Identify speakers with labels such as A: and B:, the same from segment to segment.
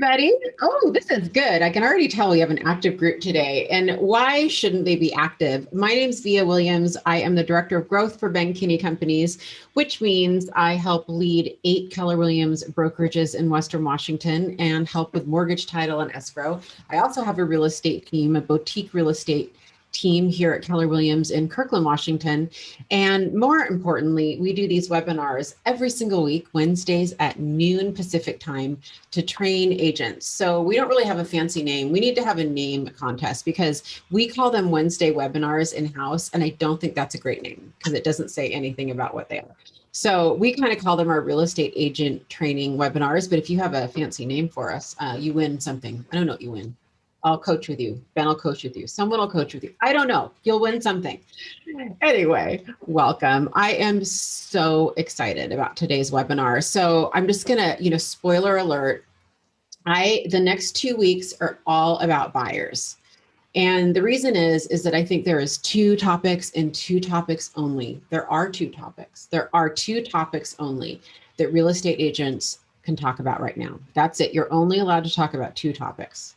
A: everybody. Oh, this is good. I can already tell we have an active group today. And why shouldn't they be active? My name's Vija Williams. I am the Director of Growth for Kinney Companies, which means I help lead 8 Keller Williams brokerages in Western Washington and help with mortgage, title, and escrow. I also have a real estate team, a boutique real estate team here at Keller Williams in Kirkland, Washington. And more importantly, we do these webinars every single week, Wednesdays at noon Pacific time, to train agents. So we don't really have a fancy name. We need to have a name contest because we call them Wednesday webinars in-house. And I don't think that's a great name because it doesn't say anything about what they are. So we kind of call them our real estate agent training webinars. But if you have a fancy name for us, you win something. I don't know what you win. I'll coach with you. Ben will coach with you. Someone will coach with you. I don't know. You'll win something. Anyway, welcome. I am so excited about today's webinar. So I'm just going to, spoiler alert. The next 2 weeks are all about buyers. And the reason is that I think there is 2 topics and 2 topics only. There are 2 topics. There are 2 topics only that real estate agents can talk about right now. That's it. You're only allowed to talk about 2 topics.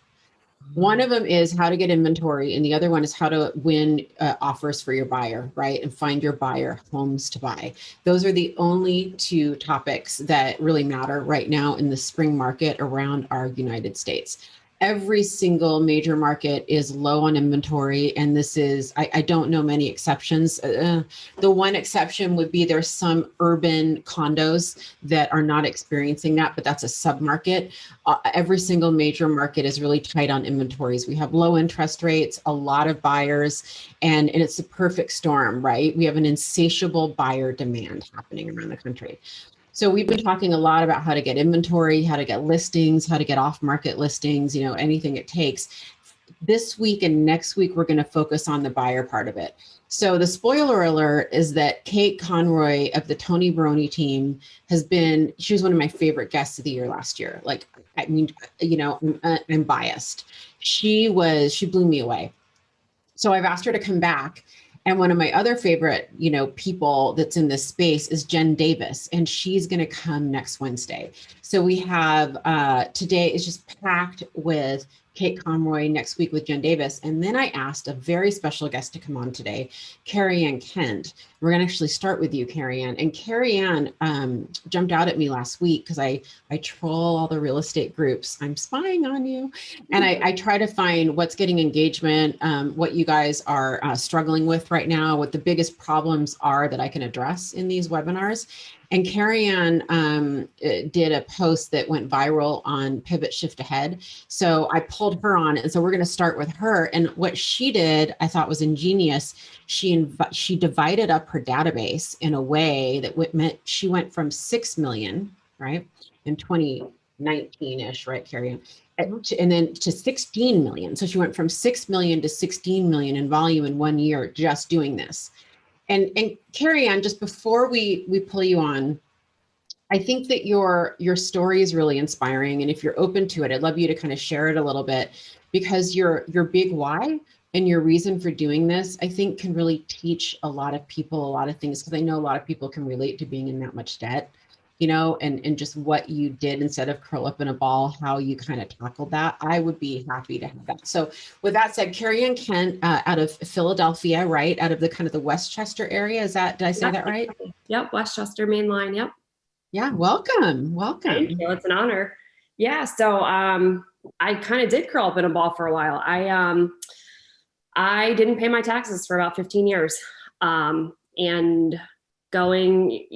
A: One of them is how to get inventory, and the other one is how to win offers for your buyer, right? And find your buyer homes to buy. Those are the only 2 topics that really matter right now in the spring market around our United States. Every single major market is low on inventory, and this is, I don't know many exceptions. The one exception would be there's some urban condos that are not experiencing that, but that's a submarket. Every single major market is really tight on inventories. We have low interest rates, a lot of buyers, and it's the perfect storm, right? We have an insatiable buyer demand happening around the country. So we've been talking a lot about how to get inventory, how to get listings, how to get off-market listings, anything it takes. This week and next week, we're going to focus on the buyer part of it. So the spoiler alert is that Kate Conroy of the Tony Baroni team she was one of my favorite guests of the year last year. I'm biased. She blew me away. So I've asked her to come back. And one of my other favorite, people that's in this space is Jen Davis, and she's going to come next Wednesday. So we have today is just packed with Kate Conroy, next week with Jen Davis. And then I asked a very special guest to come on today, Carrie Ann Kent. We're going to actually start with you, Carrie Ann. And Carrie Ann jumped out at me last week because I troll all the real estate groups. I'm spying on you. And I try to find what's getting engagement, what you guys are struggling with right now, what the biggest problems are that I can address in these webinars. And Carrie Ann did a post that went viral on Pivot Shift Ahead. So I pulled her on. And so we're going to start with her. And what she did, I thought was ingenious. She divided up her database in a way that meant she went from 6 million, right, in 2019-ish, right, Carrie Ann? And then to 16 million. So she went from 6 million to 16 million in volume in 1 year just doing this. And Carrie Ann, just before we pull you on, I think that your story is really inspiring. And if you're open to it, I'd love you to kind of share it a little bit, because your big why and your reason for doing this, I think, can really teach a lot of people a lot of things, because I know a lot of people can relate to being in that much debt, and just what you did instead of curl up in a ball, how you kind of tackled that. I would be happy to have that. So with that said, Carrie Ann Kent out of Philadelphia, right? Out of the kind of the Westchester area. Did I say that right?
B: Yep. Westchester main line. Yep.
A: Yeah. Welcome.
B: Thank you. It's an honor. Yeah. So I kind of did curl up in a ball for a while. I didn't pay my taxes for about 15 years. And going,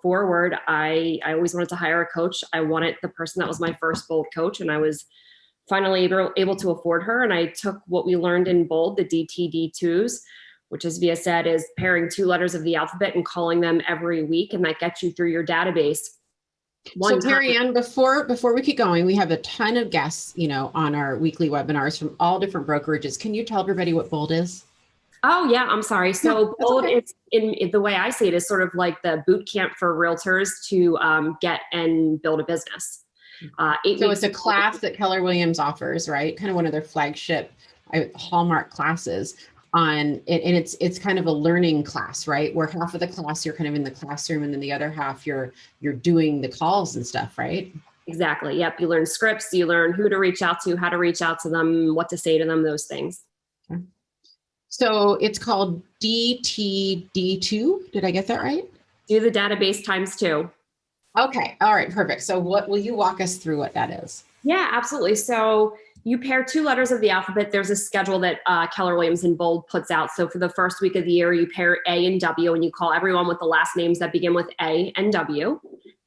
B: forward, I always wanted to hire a coach. I wanted the person that was my first Bold coach, and I was finally able to afford her. And I took what we learned in Bold, the DTD2s, which, as Via said, is pairing 2 letters of the alphabet and calling them every week. And that gets you through your database.
A: So Carrie Ann, before we keep going, we have a ton of guests, on our weekly webinars from all different brokerages. Can you tell everybody what Bold is?
B: Oh yeah, I'm sorry. So Bold, okay. It's in the way I see it is sort of like the boot camp for realtors to get and build a business.
A: So it's a class that Keller Williams offers, right? Kind of one of their flagship hallmark classes and it's kind of a learning class, right? Where half of the class you're kind of in the classroom, and then the other half you're doing the calls and stuff, right?
B: Exactly. Yep. You learn scripts, you learn who to reach out to, how to reach out to them, what to say to them, those things.
A: Okay. So it's called DTD2. Did I get that right?
B: Do the database times 2.
A: Okay. All right. Perfect. So what will you walk us through what that is?
B: Yeah, absolutely. So you pair 2 letters of the alphabet. There's a schedule that Keller Williams in bold puts out. So for the first week of the year, you pair A and W, and you call everyone with the last names that begin with A and W.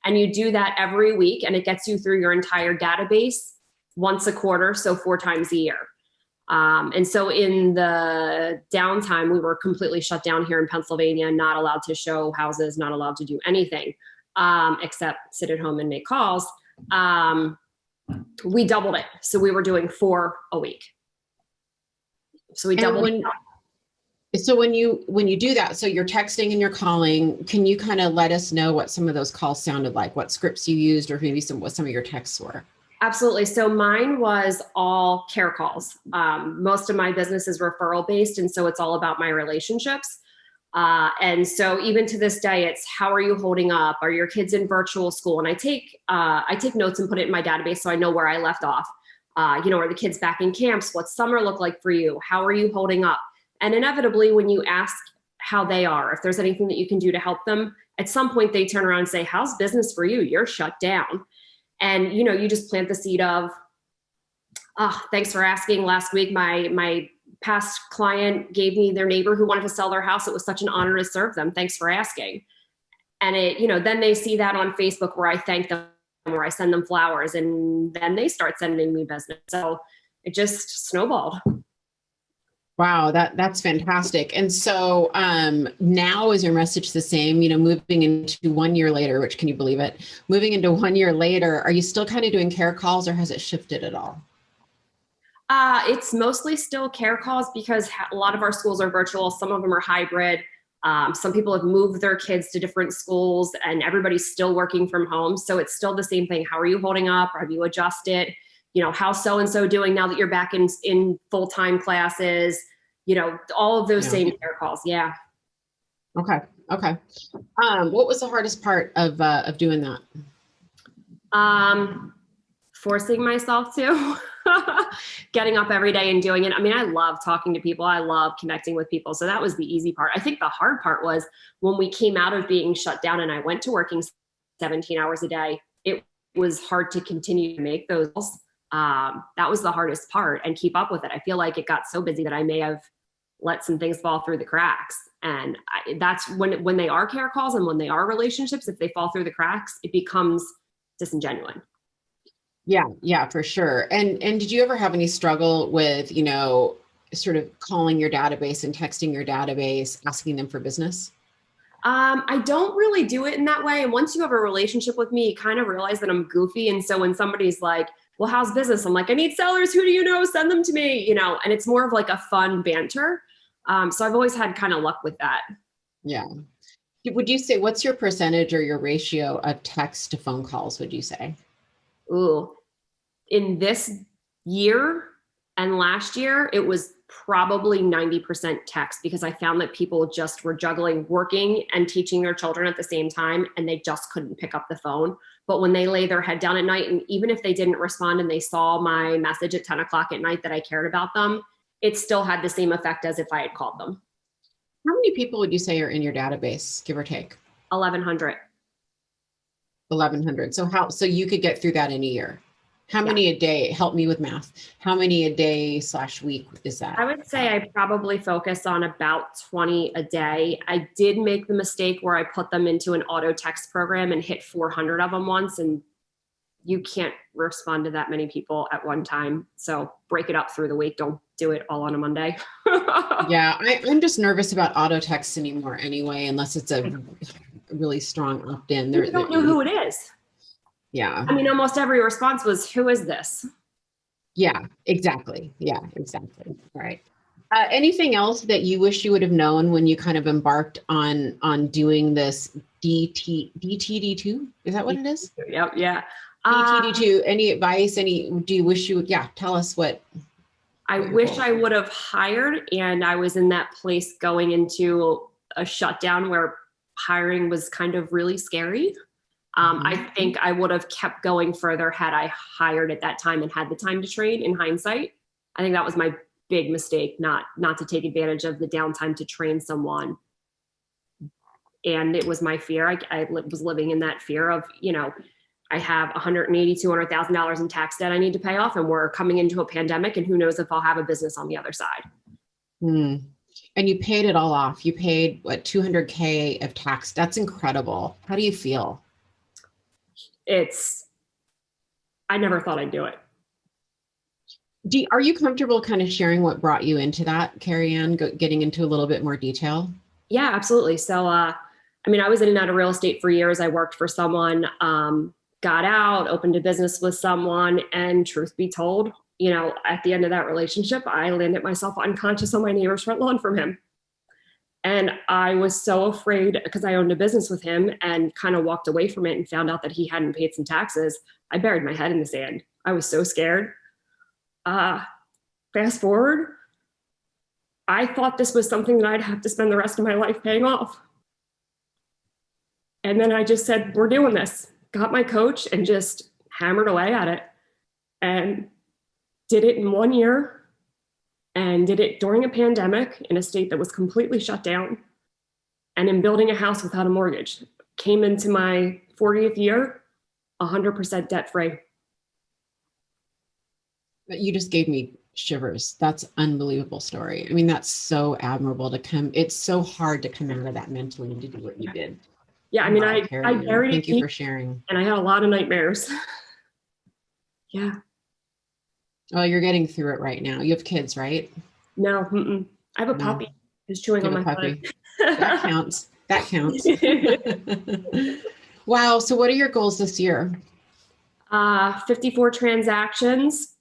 B: And you do that every week, and it gets you through your entire database once a quarter, so 4 times a year. And so in the downtime, we were completely shut down here in Pennsylvania, not allowed to show houses, not allowed to do anything except sit at home and make calls. We doubled it. So we were doing 4 a week. So we doubled it.
A: So when you do that, so you're texting and you're calling, can you kind of let us know what some of those calls sounded like, what scripts you used, or maybe what some of your texts were?
B: Absolutely. So mine was all care calls. Most of my business is referral based, and so it's all about my relationships. And so even to this day, it's how are you holding up? Are your kids in virtual school? And I take notes and put it in my database so I know where I left off. Are the kids back in camps? What's summer look like for you? How are you holding up? And inevitably, when you ask how they are, if there's anything that you can do to help them, at some point they turn around and say, how's business for you? You're shut down. And, you just plant the seed of, thanks for asking. Last week, my past client gave me their neighbor who wanted to sell their house. It was such an honor to serve them. Thanks for asking. And then they see that on Facebook where I thank them, where I send them flowers, and then they start sending me business. So it just snowballed.
A: Wow, that's fantastic. And so now is your message the same, moving into 1 year later, which can you believe it? Moving into 1 year later, are you still kind of doing care calls, or has it shifted at all?
B: It's mostly still care calls because a lot of our schools are virtual. Some of them are hybrid. Some people have moved their kids to different schools, and everybody's still working from home. So it's still the same thing. How are you holding up? Have you adjusted? How's so-and-so doing now that you're back in full-time classes? All of those same care calls. Yeah.
A: Okay. What was the hardest part of doing that?
B: Forcing myself to getting up every day and doing it. I mean, I love talking to people. I love connecting with people. So that was the easy part. I think the hard part was when we came out of being shut down and I went to working 17 hours a day, it was hard to continue to make those. That was the hardest part, and keep up with it. I feel like it got so busy that I may have let some things fall through the cracks. And that's when they are care calls and when they are relationships, if they fall through the cracks, it becomes disingenuous.
A: Yeah, for sure. And did you ever have any struggle with, sort of calling your database and texting your database, asking them for business?
B: I don't really do it in that way. And once you have a relationship with me, you kind of realize that I'm goofy. And so when somebody's like, well, how's business? I'm like, I need sellers. Who do you know? Send them to me, and it's more of like a fun banter. So I've always had kind of luck with that.
A: Yeah. Would you say, what's your percentage or your ratio of text to phone calls, would you say?
B: Ooh, in this year and last year, it was probably 90% text, because I found that people just were juggling working and teaching their children at the same time, and they just couldn't pick up the phone. But when they lay their head down at night, and even if they didn't respond and they saw my message at 10 o'clock at night that I cared about them, it still had the same effect as if I had called them.
A: How many people would you say are in your database, give or take?
B: 1,100.
A: 1,100. So you could get through that in a year. How many a day? Help me with math. How many a day / week is that?
B: I would say I probably focus on about 20 a day. I did make the mistake where I put them into an auto text program and hit 400 of them once, and you can't respond to that many people at one time. So break it up through the week. Don't do it all on a Monday.
A: Yeah, I'm just nervous about auto texts anymore anyway, unless it's a really strong opt-in.
B: You don't know who it is.
A: Yeah.
B: I mean, almost every response was, who is this?
A: Yeah, exactly. All right. Anything else that you wish you would have known when you kind of embarked on doing this DTD2? Is that what it is?
B: Yep. Yeah.
A: DTD2. Any advice? Do you wish you would? Yeah. Tell us what.
B: I wish I would have hired, and I was in that place going into a shutdown where hiring was kind of really scary. I think I would have kept going further had I hired at that time and had the time to train. In hindsight, I think that was my big mistake, not to take advantage of the downtime to train someone. And it was my fear. I was living in that fear of, I have $180,000, $200,000 in tax debt I need to pay off, and we're coming into a pandemic, and who knows if I'll have a business on the other side.
A: And you paid it all off. You paid what, $200K of tax. That's incredible. How do you feel?
B: I never thought I'd do it.
A: Are you comfortable kind of sharing what brought you into that, Carrie Ann, getting into a little bit more detail?
B: Yeah, absolutely. So, I was in and out of real estate for years. I worked for someone, got out, opened a business with someone, and truth be told, at the end of that relationship, I landed myself unconscious on my neighbor's front lawn from him. And I was so afraid because I owned a business with him and kind of walked away from it and found out that he hadn't paid some taxes. I buried my head in the sand. I was so scared. Fast forward, I thought this was something that I'd have to spend the rest of my life paying off. And then I just said, we're doing this. Got my coach and just hammered away at it and did it in 1 year. And did it during a pandemic in a state that was completely shut down, and in building a house without a mortgage. Came into my 40th year, 100% debt free.
A: You just gave me shivers. That's an unbelievable story. I mean, that's so admirable it's so hard to come out of that mentally and to do what you did.
B: Yeah, I buried it.
A: Thank you for sharing.
B: And I had a lot of nightmares. Yeah.
A: Oh, you're getting through it right now. You have kids, right?
B: No, I have a puppy who's chewing on my puppy.
A: That counts. That counts. Wow. So what are your goals this year?
B: 54 transactions.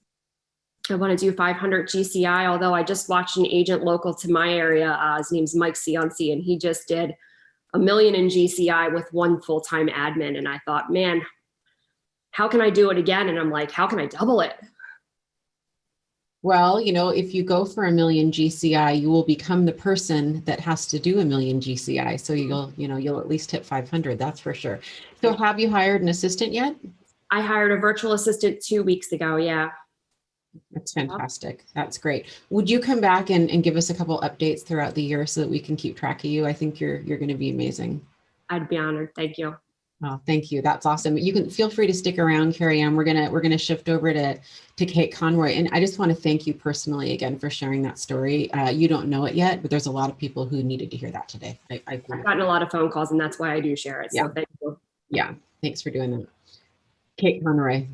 B: I want to do 500 GCI, although I just watched an agent local to my area. His name's Mike Cianci, and he just did $1 million in GCI with one full-time admin. And I thought, man, how can I do it again? And I'm like, how can I double it?
A: Well, if you go for $1 million GCI, you will become the person that has to do $1 million GCI. So you'll at least hit 500. That's for sure. So have you hired an assistant yet?
B: I hired a virtual assistant 2 weeks ago. Yeah.
A: That's fantastic. That's great. Would you come back and give us a couple updates throughout the year so that we can keep track of you? I think you're going to be amazing.
B: I'd be honored. Thank you.
A: Oh, thank you. That's awesome. You can feel free to stick around, Carrie Ann. We're gonna shift over to Kate Conroy, and I just want to thank you personally again for sharing that story. You don't know it yet, but there's a lot of people who needed to hear that today. I've
B: gotten a lot of phone calls, and that's why I do share it. So thank you.
A: Yeah, thanks for doing that, Kate Conroy.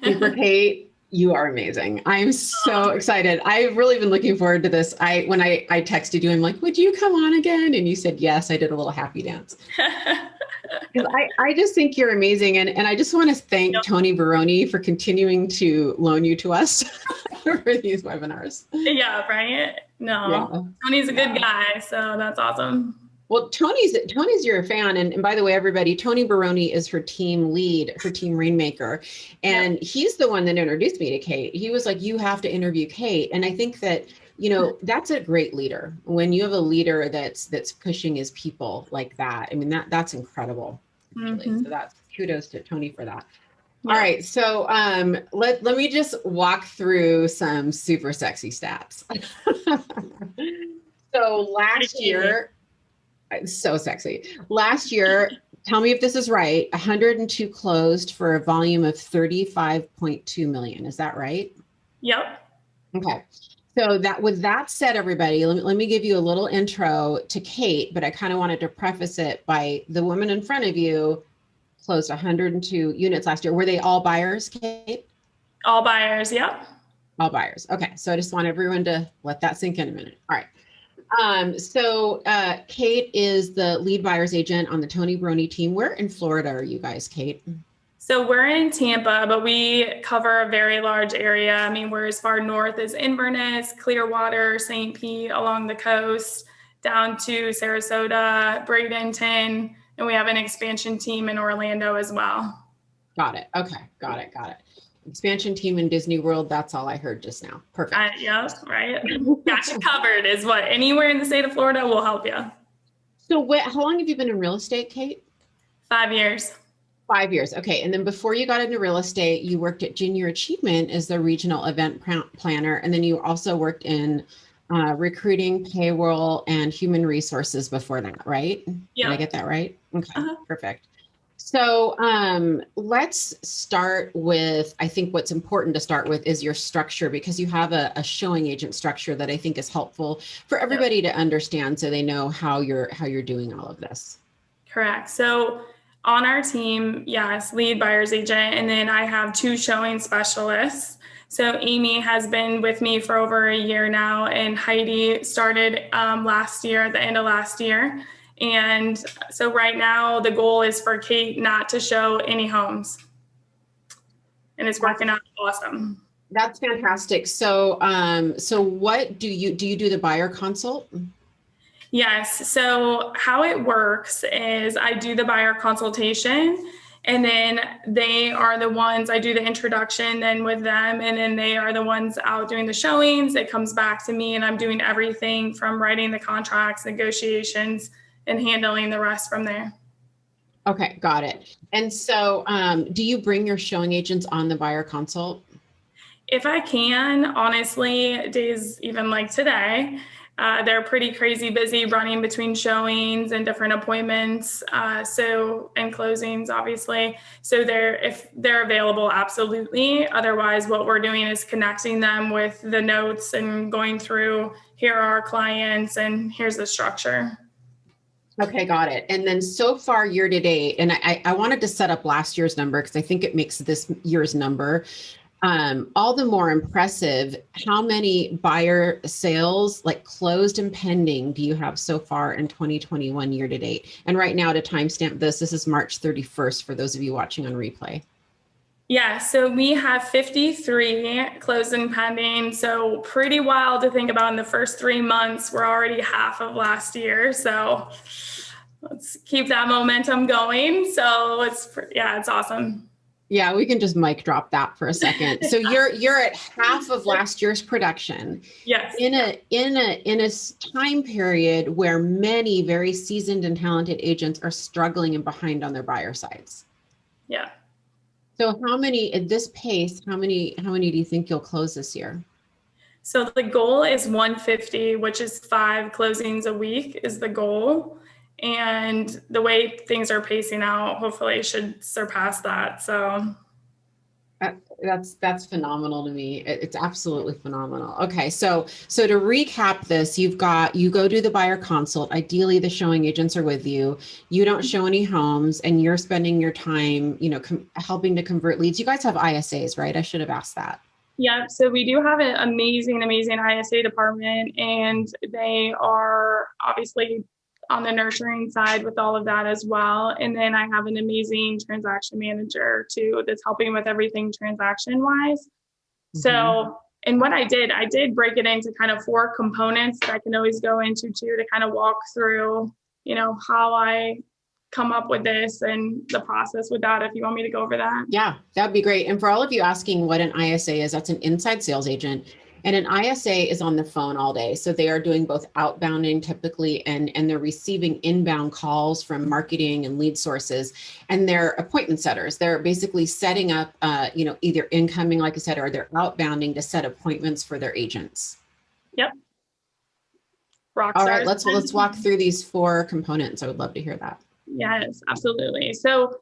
A: Super Kate. You are amazing. I'm so excited. I've really been looking forward to this. When I texted you, I'm like, would you come on again? And you said, yes. I did a little happy dance. I just think you're amazing. And I just want to thank Tony Baroni for continuing to loan you to us for these webinars.
C: Yeah, right? No, yeah. Tony's a good guy. So that's awesome.
A: Well, Tony's your fan. And by the way, everybody, Tony Baroni is her team lead, her team Rainmaker. And he's the one that introduced me to Kate. He was like, you have to interview Kate. And I think that, that's a great leader. When you have a leader that's pushing his people like that, I mean, that's incredible. So that's kudos to Tony for that. Yeah. All right. So let me just walk through some super sexy stats. So last year, so sexy. Last year, tell me if this is right, 102 closed for a volume of 35.2 million. Is that right?
C: Yep.
A: Okay. So with that said, everybody, let me give you a little intro to Kate, but I kind of wanted to preface it by the woman in front of you closed 102 units last year. Were they all buyers, Kate?
C: All buyers. Yep.
A: All buyers. Okay. So I just want everyone to let that sink in a minute. All right. So Kate is the lead buyer's agent on the Tony Baroni team. Where in Florida are you guys, Kate?
C: So we're in Tampa, but we cover a very large area. I mean, we're as far north as Inverness, Clearwater, St. Pete, along the coast, down to Sarasota, Bradenton, and we have an expansion team in Orlando as well.
A: Got it. Okay. Got it. Expansion team in Disney World. That's all I heard just now. Perfect.
C: Yep, right. Got you covered is what anywhere in the state of Florida will help you.
A: So how long have you been in real estate, Kate?
C: 5 years.
A: 5 years. Okay. And then before you got into real estate, you worked at Junior Achievement as the regional event planner. And then you also worked in recruiting, payroll, and human resources before that, right?
C: Yeah.
A: Did I get that right? Okay, perfect. So let's start with, I think what's important to start with is your structure, because you have a showing agent structure that I think is helpful for everybody to understand so they know how you're doing all of this.
C: Correct. So on our team, yes, lead buyer's agent, and then I have 2 showing specialists. So Amy has been with me for over a year now, and Heidi started last year, at the end of last year. And so right now the goal is for Kate not to show any homes, and it's working out awesome.
A: That's fantastic. So, so what do you do the buyer consult?
C: Yes. So how it works is I do the buyer consultation, and then they are the ones, I do the introduction then with them, and then they are the ones out doing the showings. It comes back to me, and I'm doing everything from writing the contracts, negotiations, and handling the rest from there.
A: Okay, got it. And so do you bring your showing agents on the buyer consult?
C: If I can, honestly, days even like today, they're pretty crazy busy running between showings and different appointments, and closings, obviously. So if they're available, absolutely. Otherwise, what we're doing is connecting them with the notes and going through, here are our clients and here's the structure.
A: Okay, got it. And then so far year to date, and I wanted to set up last year's number because I think it makes this year's number all the more impressive. How many buyer sales, like closed and pending, do you have so far in 2021 year to date? And right now, to timestamp this is March 31st for those of you watching on replay.
C: Yeah, so we have 53 closed and pending. So pretty wild to think about. In the first 3 months, we're already half of last year. So let's keep that momentum going. So it's awesome.
A: Yeah, we can just mic drop that for a second. So you're at half of last year's production.
C: Yes.
A: In a time period where many very seasoned and talented agents are struggling and behind on their buyer sides.
C: Yeah.
A: So how many at this pace, how many do you think you'll close this year?
C: So the goal is 150, which is 5 closings a week is the goal. And the way things are pacing out, hopefully should surpass that. So
A: that's phenomenal to me. It's absolutely phenomenal. Okay. So to recap this, you go do the buyer consult. Ideally the showing agents are with you. You don't show any homes and you're spending your time, helping to convert leads. You guys have ISAs, right? I should have asked that.
C: Yeah, so we do have an amazing ISA department, and they are obviously on the nurturing side with all of that as well. And then I have an amazing transaction manager too that's helping with everything transaction wise. Mm-hmm. So, and what I did break it into kind of 4 components that I can always go into too, to kind of walk through, how I come up with this and the process with that, if you want me to go over that.
A: Yeah, that'd be great. And for all of you asking what an ISA is, that's an inside sales agent. And an ISA is on the phone all day. So they are doing both outbounding typically, and they're receiving inbound calls from marketing and lead sources, and they're appointment setters. They're basically setting up, either incoming, like I said, or they're outbounding to set appointments for their agents.
C: Yep.
A: All right, let's walk through these 4 components. I would love to hear that.
C: Yes, absolutely. So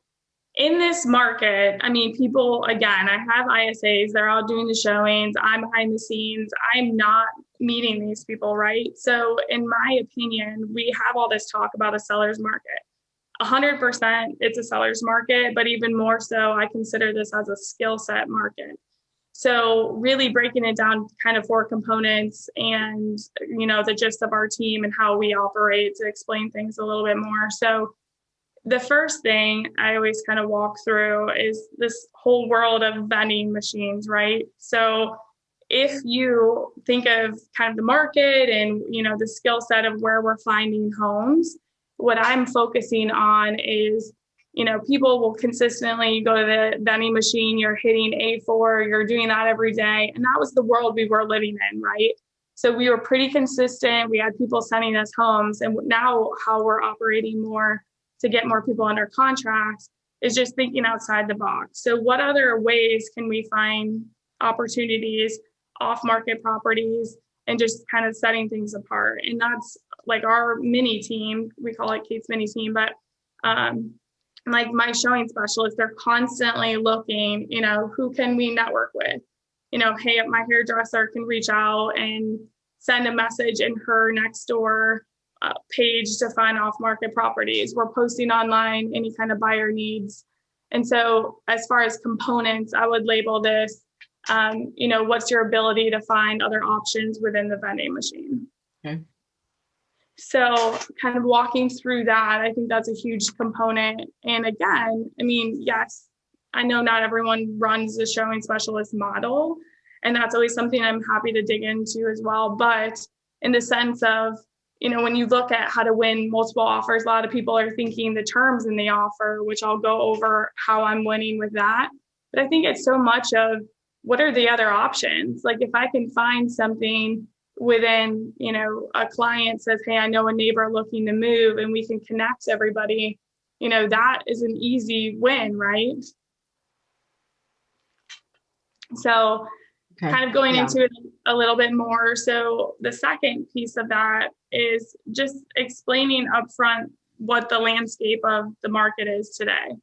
C: in this market, people, again, I have ISAs, they're all doing the showings, I'm behind the scenes, I'm not meeting these people, right? So in my opinion, we have all this talk about a seller's market. 100% it's a seller's market, but even more so, I consider this as a skill set market. So really breaking it down kind of 4 components and, the gist of our team and how we operate to explain things a little bit more. So the first thing I always kind of walk through is this whole world of vending machines, right? So if you think of kind of the market and, the skill set of where we're finding homes, what I'm focusing on is, people will consistently go to the vending machine, you're hitting A4, you're doing that every day. And that was the world we were living in, right? So we were pretty consistent. We had people sending us homes, and now how we're operating more to get more people under contract is just thinking outside the box. So what other ways can we find opportunities, off-market properties, and just kind of setting things apart? And that's like our mini team. We call it Kate's mini team, but like my showing specialists, they're constantly looking, who can we network with? Hey, my hairdresser can reach out and send a message in her next door page to find off-market properties. We're posting online any kind of buyer needs. And so as far as components, I would label this, what's your ability to find other options within the vending machine?
A: Okay.
C: So kind of walking through that, I think that's a huge component. And again, yes, I know not everyone runs the showing specialist model, and that's always something I'm happy to dig into as well. But in the sense of, when you look at how to win multiple offers, a lot of people are thinking the terms in the offer, which I'll go over how I'm winning with that. But I think it's so much of what are the other options? Like if I can find something within, a client says, hey, I know a neighbor looking to move and we can connect everybody, that is an easy win, right? So kind of going into it a little bit more. So the second piece of that is just explaining upfront what the landscape of the market is today.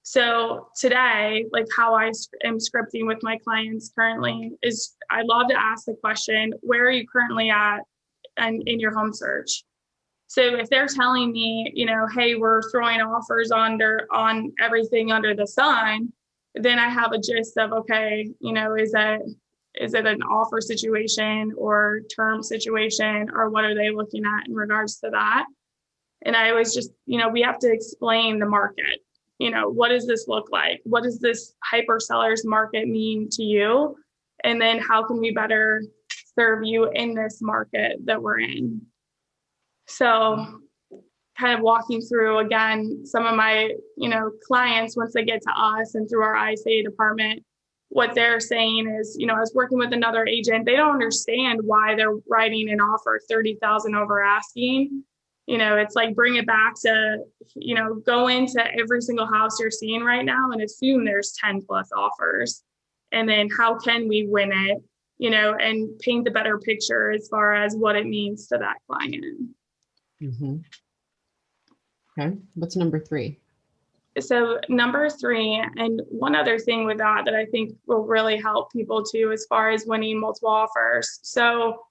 C: So today, like how I am scripting with my clients currently is I love to ask the question, where are you currently at and in your home search? So if they're telling me, hey, we're throwing offers on everything under the sun, then I have a gist of, okay, is it an offer situation or term situation, or what are they looking at in regards to that? And I always just, we have to explain the market. What does this look like? What does this hyper sellers market mean to you? And then how can we better serve you in this market that we're in? So kind of walking through, again, some of my, clients, once they get to us and through our ISA department, what they're saying is, I was working with another agent. They don't understand why they're writing an offer 30,000 over asking. It's like bring it back to, go into every single house you're seeing right now and assume there's 10 plus offers. And then how can we win it, and paint the better picture as far as what it means to that client.
A: Mm-hmm. Okay. What's number 3?
C: So number 3, and one other thing with that I think will really help people too, as far as winning multiple offers. So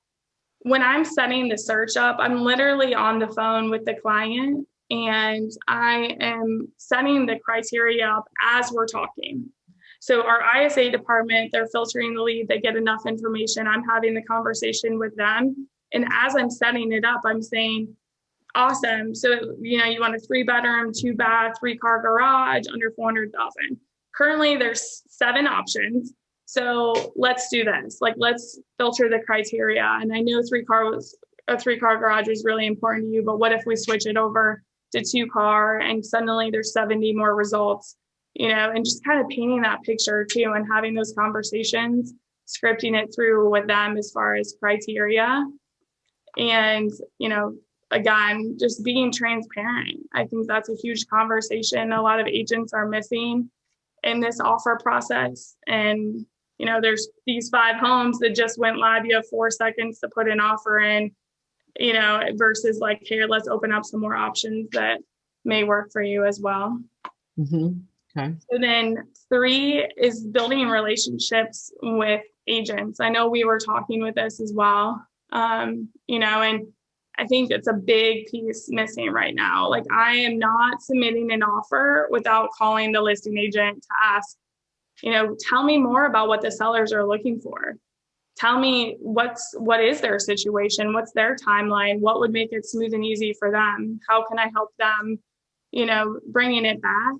C: when I'm setting the search up, I'm literally on the phone with the client and I am setting the criteria up as we're talking. So our ISA department, they're filtering the lead, they get enough information. I'm having the conversation with them. And as I'm setting it up, I'm saying, awesome. So, you want a 3-bedroom, 2-bath, 3-car garage under 400,000. Currently there's 7 options. So let's do this. Like, let's filter the criteria. And I know a 3-car garage was really important to you, but what if we switch it over to 2-car and suddenly there's 70 more results, and just kind of painting that picture too, and having those conversations, scripting it through with them as far as criteria. And, again, just being transparent. I think that's a huge conversation a lot of agents are missing in this offer process. And, there's these 5 homes that just went live. You have 4 seconds to put an offer in, versus like, here, let's open up some more options that may work for you as well.
A: Mm-hmm. Okay.
C: So then 3 is building relationships with agents. I know we were talking with this as well, and I think it's a big piece missing right now. Like, I am not submitting an offer without calling the listing agent to ask, tell me more about what the sellers are looking for. Tell me what is their situation? What's their timeline? What would make it smooth and easy for them? How can I help them, bringing it back?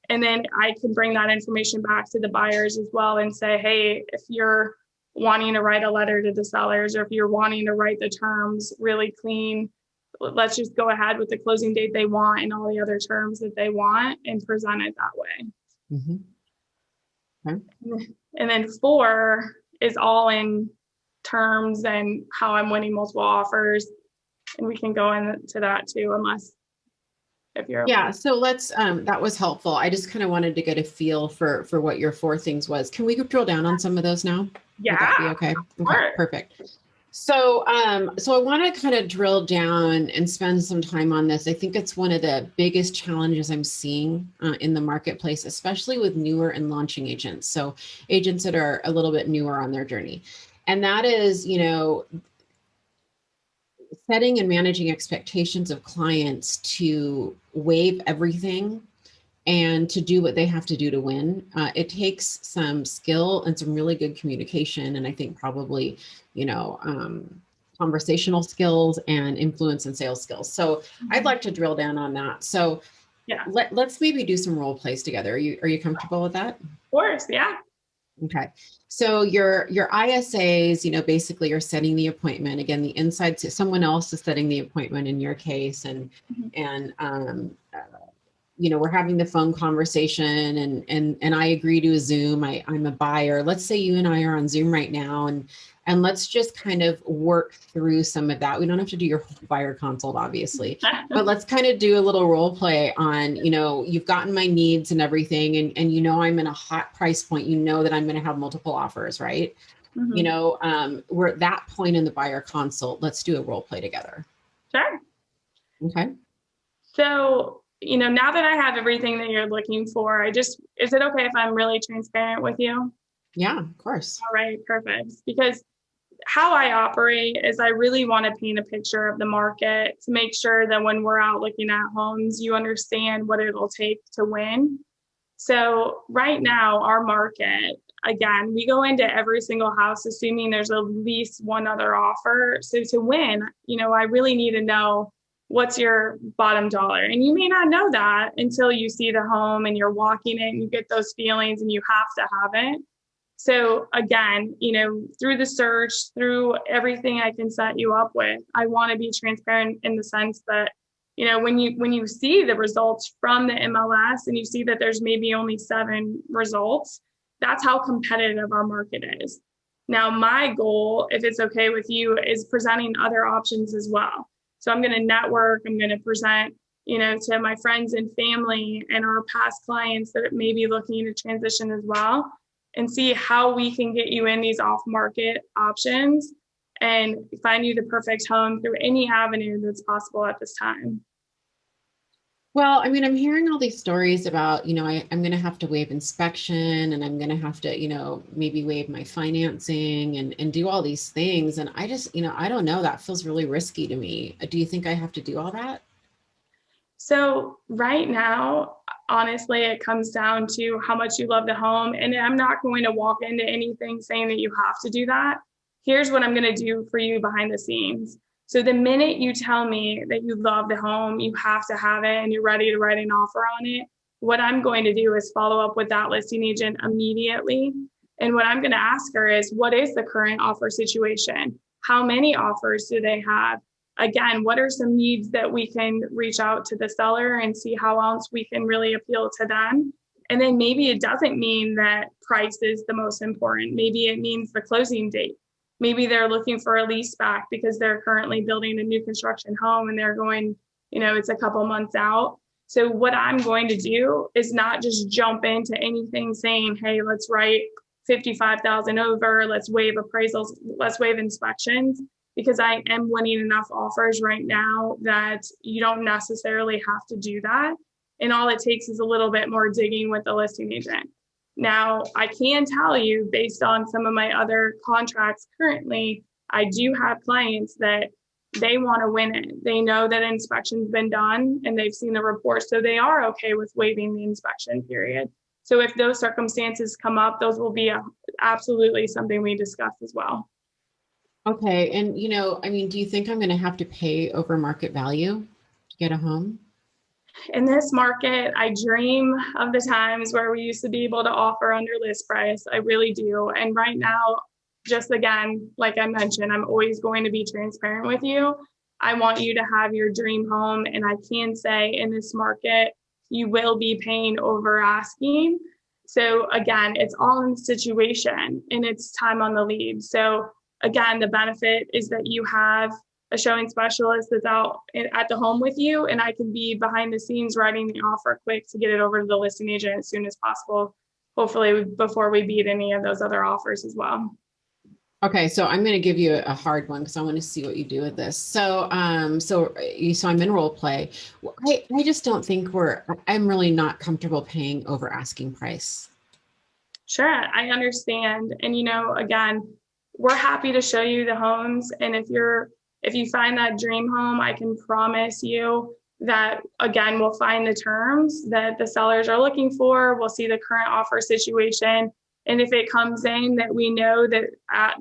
C: And then I can bring that information back to the buyers as well and say, hey, if you're wanting to write a letter to the sellers, or if you're wanting to write the terms really clean, let's just go ahead with the closing date they want and all the other terms that they want and present it that way.
A: Mm-hmm. Okay.
C: And then 4 is all in terms and how I'm winning multiple offers. And we can go into that too, unless if you're
A: Yeah, so let's that was helpful. I just kind of wanted to get a feel for what your 4 things was. Can we drill down on some of those now? Would that be
C: Yeah,
A: okay? Okay,
C: sure.
A: perfect. So so I want to kind of drill down and spend some time on this. I think it's one of the biggest challenges I'm seeing in the marketplace, especially with newer and launching agents. So agents that are a little bit newer on their journey. And that is, setting and managing expectations of clients to waive everything and to do what they have to do to win. It takes some skill and some really good communication, and I think probably, conversational skills and influence and sales skills. So I'd like to drill down on that. So
C: Yeah, of
A: let's maybe do some role plays together. Are you comfortable with that?
C: course. Yeah.
A: Okay. So your ISAs, basically you're setting the appointment. Again, the inside, someone else is setting the appointment in your case, and
C: Mhm.
A: we're having the phone conversation, and I agree to a Zoom. I'm a buyer. Let's say you and I are on Zoom right now, and let's just kind of work through some of that. We don't have to do your buyer consult, obviously, but let's kind of do a little role play on, you've gotten my needs and everything, and I'm in a hot price point. That I'm going to have multiple offers, right?
C: Mhm.
A: We're at that point in the buyer consult. Let's do a role play together.
C: Sure.
A: Okay.
C: So, now that I have everything that you're looking for, is it okay if I'm really transparent with you?
A: Yeah, of course.
C: All right, perfect. Because how I operate is I really want to paint a picture of the market to make sure that when we're out looking at homes, you understand what it'll take to win. So right now, our market, again, we go into every single house assuming there's at least one other offer. So to win, I really need to know what's your bottom dollar. And you may not know that until you see the home and you're walking it and you get those feelings and you have to have it. So again, through the search, through everything I can set you up with, I want to be transparent in the sense that, when you see the results from the MLS and you see that there's maybe only 7 results, that's how competitive our market is. Now, my goal, if it's okay with you, is presenting other options as well. So I'm going to network, I'm going to present, to my friends and family and our past clients that may be looking to transition as well, and see how we can get you in these off-market options and find you the perfect home through any avenue that's possible at this time.
A: Well, I mean, I'm hearing all these stories about, I'm going to have to waive inspection, and I'm going to have to, maybe waive my financing and do all these things. And I just, I don't know, that feels really risky to me. Do you think I have to do all that?
C: So right now, honestly, it comes down to how much you love the home. And I'm not going to walk into anything saying that you have to do that. Here's what I'm going to do for you behind the scenes. So the minute you tell me that you love the home, you have to have it, and you're ready to write an offer on it, what I'm going to do is follow up with that listing agent immediately. And what I'm going to ask her is, what is the current offer situation? How many offers do they have? Again, what are some needs that we can reach out to the seller and see how else we can really appeal to them? And then maybe it doesn't mean that price is the most important. Maybe it means the closing date. Maybe they're looking for a lease back because they're currently building a new construction home and they're going, it's a couple months out. So what I'm going to do is not just jump into anything saying, hey, let's write 55,000 over, let's waive appraisals, let's waive inspections, because I am winning enough offers right now that you don't necessarily have to do that. And all it takes is a little bit more digging with the listing agent. Now, I can tell you, based on some of my other contracts currently, I do have clients that they want to win it. They know that inspection's been done and they've seen the report, so they are okay with waiving the inspection period. So if those circumstances come up, those will be absolutely something we discuss as well.
A: Okay. And, do you think I'm going to have to pay over market value to get a home?
C: In this market, I dream of the times where we used to be able to offer under list price. I really do. And right now, just again, like I mentioned, I'm always going to be transparent with you. I want you to have your dream home. And I can say in this market, you will be paying over asking. So again, it's all in the situation and it's time on the lead. So again, the benefit is that you have a showing specialist that's out at the home with you, and I can be behind the scenes writing the offer quick to get it over to the listing agent as soon as possible, hopefully before we beat any of those other offers as well.
A: Okay, so I'm going to give you a hard one because I want to see what you do with this. So I'm in role play. I just don't think I'm really not comfortable paying over asking price.
C: Sure, I understand. And, again, we're happy to show you the homes. And if you find that dream home, I can promise you that, again, we'll find the terms that the sellers are looking for. We'll see the current offer situation. And if it comes in that we know that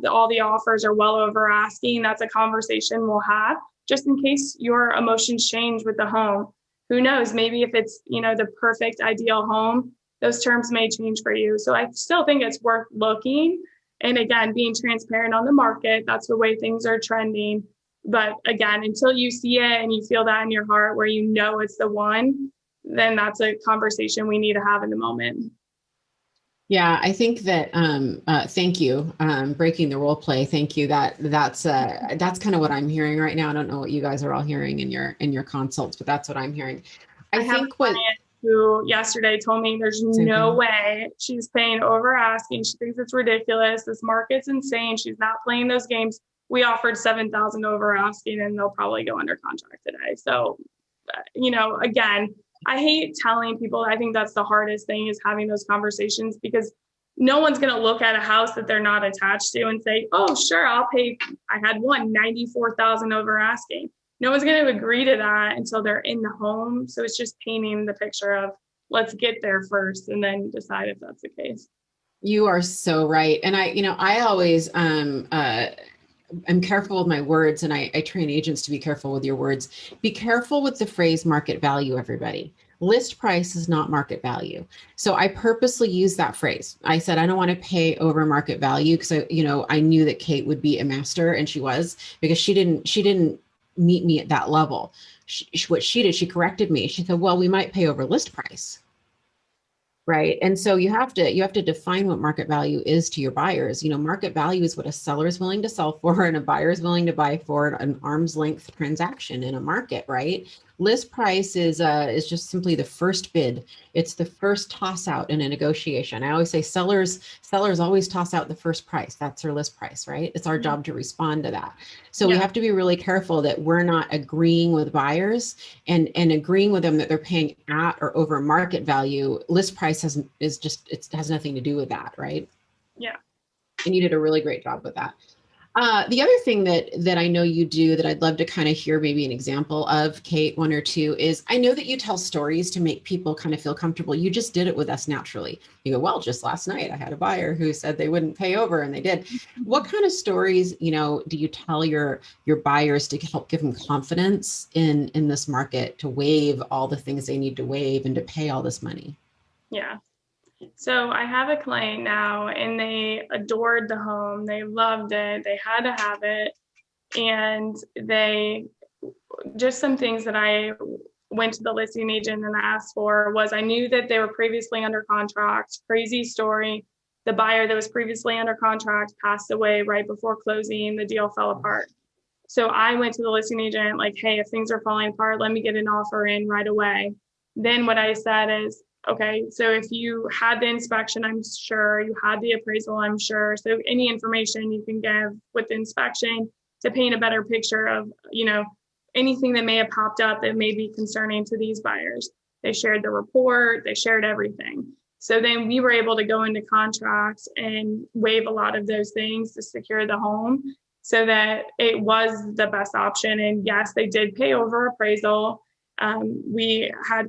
C: all the offers are well over asking, that's a conversation we'll have just in case your emotions change with the home. Who knows? Maybe if it's, the perfect ideal home, those terms may change for you. So I still think it's worth looking. And again, being transparent on the market, that's the way things are trending. But again, until you see it and you feel that in your heart where you know it's the one, then that's a conversation we need to have in the moment.
A: Yeah, I think that, thank you, breaking the role play. Thank you. That's kind of what I'm hearing right now. I don't know what you guys are all hearing in your consults, but that's what I'm hearing. I
C: have
A: think
C: a client who yesterday told me there's no way she's paying over asking. She thinks it's ridiculous. This market's insane. She's not playing those games. We offered $7,000 over asking, and they'll probably go under contract today. So, again, I hate telling people. I think that's the hardest thing is having those conversations because no one's going to look at a house that they're not attached to and say, oh, sure, I'll pay. I had $94,000 over asking. No one's going to agree to that until they're in the home. So it's just painting the picture of let's get there first and then decide if that's the case.
A: You are so right. And I always, I'm careful with my words, and I train agents to be careful with your words. Be careful with the phrase market value, everybody. List price is not market value. So I purposely use that phrase. I said, I don't want to pay over market value because I knew that Kate would be a master, and she was, because she didn't meet me at that level. What she did, she corrected me. She said, well, we might pay over list price. Right. And so you have to define what market value is to your buyers. Market value is what a seller is willing to sell for and a buyer is willing to buy for, an arm's length transaction in a market, right? List price is just simply the first bid. It's the first toss out in a negotiation. I always say sellers always toss out the first price. That's their list price, right? It's our job to respond to that. So we have to be really careful that we're not agreeing with buyers and agreeing with them that they're paying at or over market value. List price has nothing to do with that, right?
C: Yeah.
A: And you did a really great job with that. The other thing that I know you do that I'd love to kind of hear maybe an example of, Kate, one or two, is I know that you tell stories to make people kind of feel comfortable. You just did it with us naturally. You go, well, just last night I had a buyer who said they wouldn't pay over and they did. What kind of stories, do you tell your buyers to help give them confidence in this market to waive all the things they need to waive and to pay all this money?
C: Yeah. So I have a client now and they adored the home. They loved it. They had to have it. And just some things that I went to the listing agent and asked for was I knew that they were previously under contract. Crazy story. The buyer that was previously under contract passed away right before closing. The deal fell apart. So I went to the listing agent like, hey, if things are falling apart, let me get an offer in right away. Then what I said is, okay, so if you had the inspection, I'm sure you had the appraisal, I'm sure. So any information you can give with the inspection to paint a better picture of, anything that may have popped up that may be concerning to these buyers. They shared the report, they shared everything. So then we were able to go into contracts and waive a lot of those things to secure the home so that it was the best option. And yes, they did pay over appraisal. We had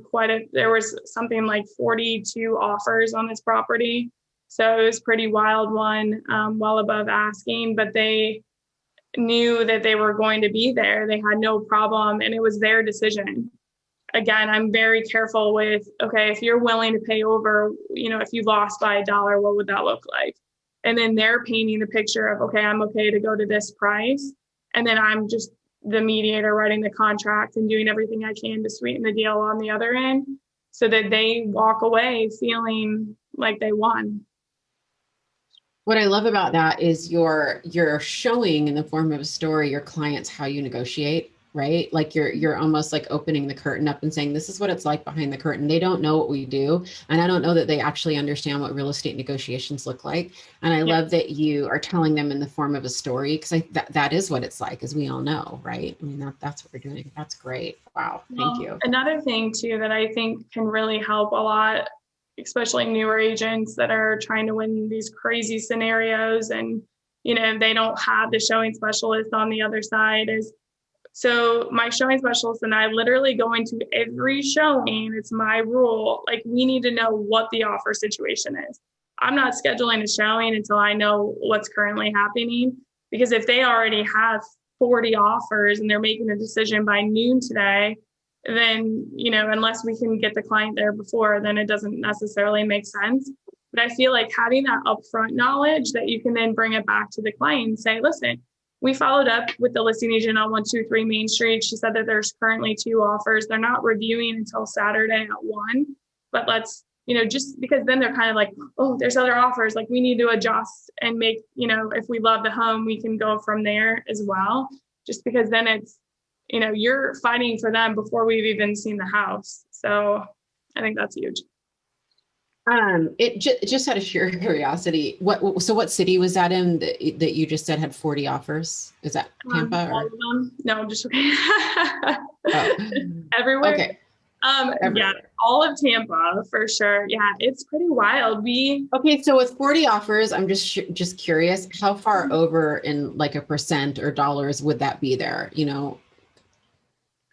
C: there was something like 42 offers on this property. So it was pretty wild one, well above asking, but they knew that they were going to be there. They had no problem and it was their decision. Again, I'm very careful with, okay, if you're willing to pay over, if you lost by $1, what would that look like? And then they're painting the picture of, okay, I'm okay to go to this price. And then I'm just the mediator writing the contract and doing everything I can to sweeten the deal on the other end so that they walk away feeling like they won.
A: What I love about that is you're showing in the form of a story your clients how you negotiate, right? Like you're almost like opening the curtain up and saying, this is what it's like behind the curtain. They don't know what we do. And I don't know that they actually understand what real estate negotiations look like. And I love that you are telling them in the form of a story, because that is what it's like, as we all know, right? I mean, that's what we're doing. That's great. Wow. Thank you.
C: Another thing too that I think can really help a lot, especially newer agents that are trying to win these crazy scenarios, and they don't have the showing specialist on the other side, is so my showing specialist and I literally go into every showing. It's my rule. Like, we need to know what the offer situation is. I'm not scheduling a showing until I know what's currently happening, because if they already have 40 offers and they're making a decision by noon today, then, unless we can get the client there before, then it doesn't necessarily make sense. But I feel like having that upfront knowledge that you can then bring it back to the client and say, listen, we followed up with the listing agent on 123 Main Street. She said that there's currently 2 offers. They're not reviewing until Saturday at 1, but let's, just because then they're kind of like, oh, there's other offers. Like, we need to adjust and make, if we love the home, we can go from there as well. Just because then it's, you're fighting for them before we've even seen the house. So I think that's huge.
A: Just out of sheer curiosity, what city was that in that you just said had 40 offers? Is that Tampa?
C: All of them? No, I'm just okay. Oh. Everywhere.
A: Okay.
C: Everywhere. Yeah, all of Tampa for sure. Yeah, it's pretty wild.
A: Okay, so with 40 offers, I'm just curious, how far over in like a percent or dollars would that be there?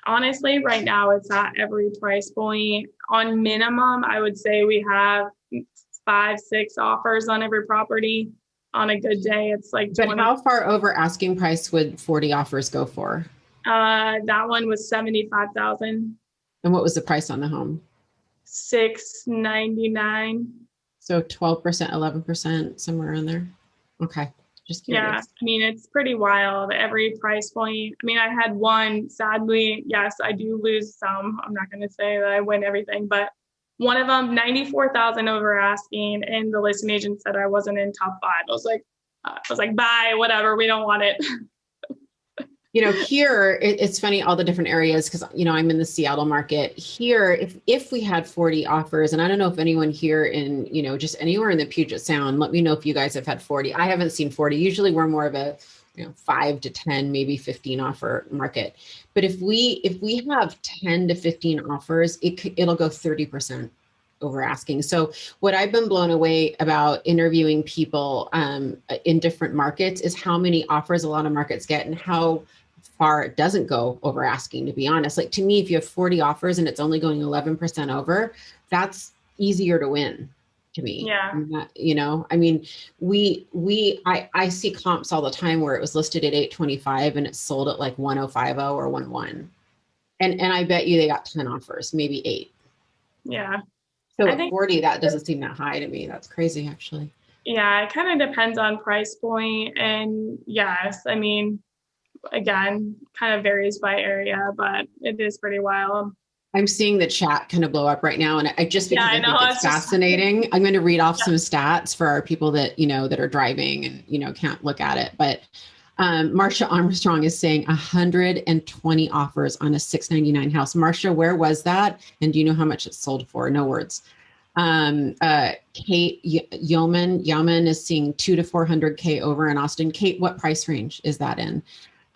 C: Honestly, right now it's at every price point. On minimum, I would say we have 5-6 offers on every property. On a good day, it's like 20.
A: But how far over asking price would 40 offers go for?
C: That one was $75,000.
A: And what was the price on the home?
C: $699.
A: So 12%, 11%, somewhere in there. Okay. Just curious.
C: Yeah, I mean, it's pretty wild. Every price point. I mean, I had one, sadly, yes, I do lose some. I'm not going to say that I win everything, but one of them, 94,000 over asking, and the listing agent said I wasn't in top 5. I was like, bye, whatever, we don't want it.
A: Here, it's funny, all the different areas, because, I'm in the Seattle market. Here, if we had 40 offers, and I don't know if anyone here in, just anywhere in the Puget Sound, let me know if you guys have had 40. I haven't seen 40. Usually we're more of a, 5 to 10, maybe 15 offer market. But if we have 10 to 15 offers, it'll go 30% over asking. So what I've been blown away about interviewing people in different markets is how many offers a lot of markets get and how far it doesn't go over asking, to be honest. Like, to me, if you have 40 offers and it's only going 11% over, that's easier to win to me.
C: Yeah.
A: I mean, I see comps all the time where it was listed at 825 and it sold at like 1050 or 11. And I bet you they got 10 offers, maybe 8.
C: Yeah.
A: So at 40, that doesn't seem that high to me. That's crazy, actually.
C: Yeah, it kind of depends on price point. And yes, I mean, again, kind of varies by area, but it is pretty wild.
A: I'm seeing the chat kind of blow up right now. And I just, because I think it's fascinating, I'm going to read off some stats for our people that, that are driving and, can't look at it. But Marsha Armstrong is saying 120 offers on a $699 house. Marsha, where was that? And do you know how much it sold for? No words. Kate Yeoman is seeing 200 to 400K over in Austin. Kate, what price range is that in?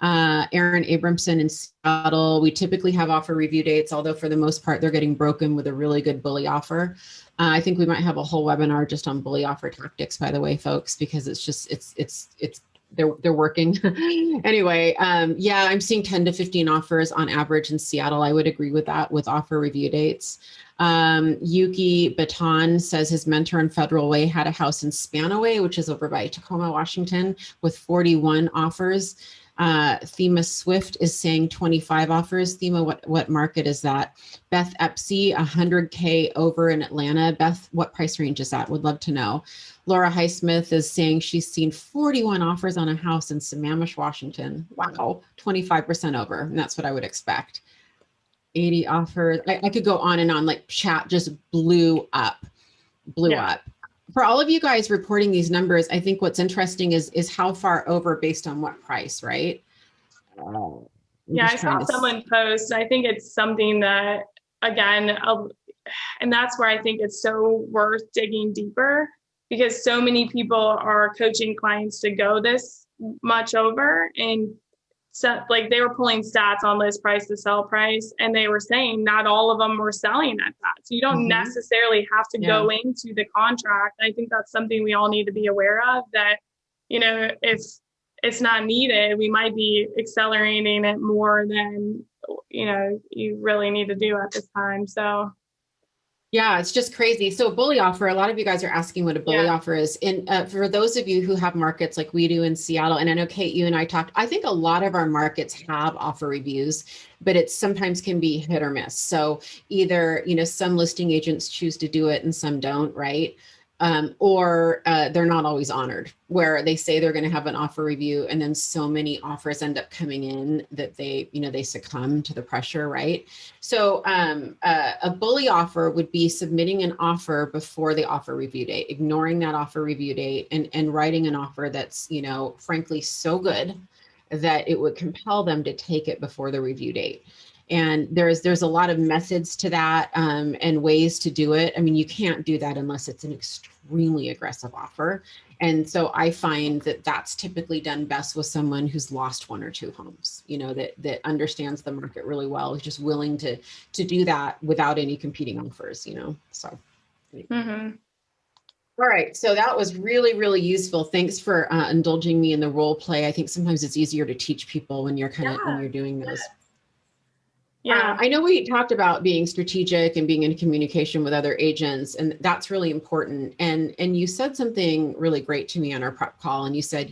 A: Aaron Abramson in Seattle. We typically have offer review dates, although for the most part, they're getting broken with a really good bully offer. I think we might have a whole webinar just on bully offer tactics, by the way, folks, because they're working. Anyway, yeah, I'm seeing 10 to 15 offers on average in Seattle. I would agree with that with offer review dates. Yuki Baton says his mentor in Federal Way had a house in Spanaway, which is over by Tacoma, Washington, with 41 offers. Thema Swift is saying 25 offers. Thema, what market is that? Beth Epsy, 100K over in Atlanta. Beth, what price range is that? Would love to know. Laura Highsmith is saying she's seen 41 offers on a house in Sammamish, Washington. Wow, 25% over. And that's what I would expect. 80 offers. I could go on and on, like chat just blew up. For all of you guys reporting these numbers, I think what's interesting is how far over based on what price, right?
C: Yeah, I saw someone post. I think it's something that, again, and that's where I think it's so worth digging deeper, because so many people are coaching clients to go this much over. And so, like, they were pulling stats on list price to sell price, and they were saying not all of them were selling at that. So you don't necessarily have to go into the contract. I think that's something we all need to be aware of, that, if it's not needed, we might be accelerating it more than, you really need to do at this time. So
A: yeah, it's just crazy. So a bully offer, a lot of you guys are asking what a bully offer is. And for those of you who have markets like we do in Seattle, and I know Kate, you and I talked, I think a lot of our markets have offer reviews, but it sometimes can be hit or miss. So either, some listing agents choose to do it and some don't, right? Or they're not always honored, where they say they're going to have an offer review, and then so many offers end up coming in that they succumb to the pressure, right? So a bully offer would be submitting an offer before the offer review date, ignoring that offer review date, and writing an offer that's, frankly, so good that it would compel them to take it before the review date. And there's a lot of methods to that and ways to do it. I mean, you can't do that unless it's an extremely aggressive offer. And so I find that that's typically done best with someone who's lost one or two homes, that understands the market really well, who's just willing to do that without any competing offers, so. All right. So that was really, really useful. Thanks for indulging me in the role play. I think sometimes it's easier to teach people when you're when you're doing those. Yeah, I know we talked about being strategic and being in communication with other agents, and that's really important. And you said something really great to me on our prep call. And you said,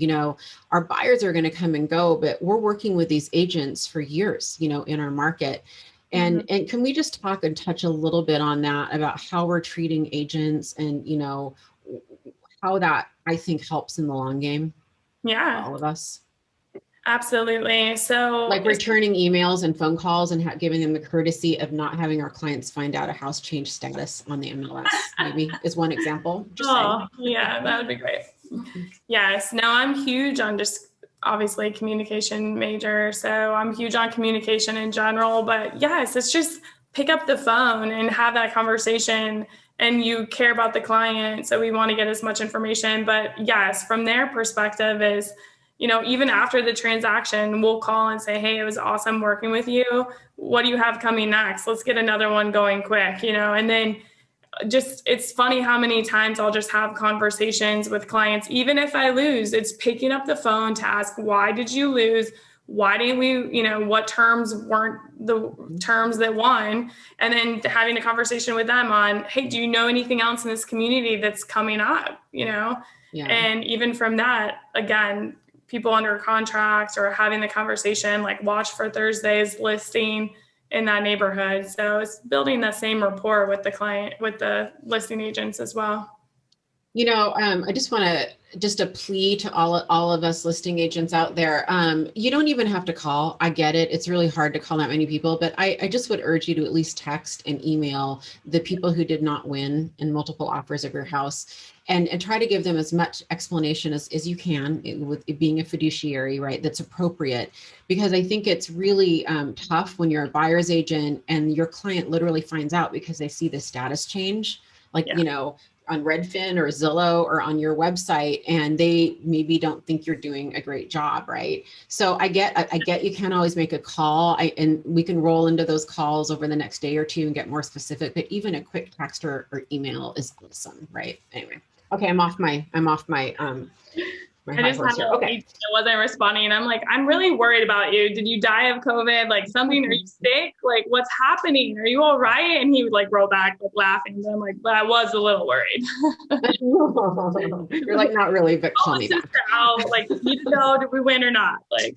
A: our buyers are going to come and go, but we're working with these agents for years, in our market. And can we just talk and touch a little bit on that, about how we're treating agents and, how that I think helps in the long game?
C: Yeah,
A: for all of us.
C: Absolutely. So
A: like returning emails and phone calls and giving them the courtesy of not having our clients find out a house change status on the MLS, maybe is one example. Just
C: yeah, that would be great. Yes. No, I'm huge on just obviously communication major. So I'm huge on communication in general, but yes, it's just pick up the phone and have that conversation, and you care about the client. So we want to get as much information, but yes, from their perspective is, even after the transaction, we'll call and say, hey, it was awesome working with you. What do you have coming next? Let's get another one going quick, and then just, it's funny how many times I'll just have conversations with clients. Even if I lose, it's picking up the phone to ask, why did you lose? Why didn't we, what terms weren't the terms that won? And then having a conversation with them on, hey, do you know anything else in this community that's coming up, Yeah. And even from that, again, people under contract or having the conversation, like watch for Thursday's listing in that neighborhood. So it's building that same rapport with the client, with the listing agents as well.
A: I just want to a plea to all of us listing agents out there. You don't even have to call. I get it. It's really hard to call that many people, but I just would urge you to at least text and email the people who did not win in multiple offers of your house, and try to give them as much explanation as you can, with it being a fiduciary, right? That's appropriate, because I think it's really tough when you're a buyer's agent and your client literally finds out because they see the status change, on Redfin or Zillow or on your website, and they maybe don't think you're doing a great job, right? So I get you can't always make a call, and we can roll into those calls over the next day or two and get more specific, but even a quick text or email is awesome, right? Anyway, okay, I'm off my
C: I just had a lady that wasn't responding, and I'm like, I'm really worried about you. Did you die of COVID? Like something? Are you sick? Like what's happening? Are you all right? And he would like roll back, like laughing. And I'm like, but I was a little worried.
A: You're like, not really, but call me back.
C: Like, need to know, did we win or not? Like,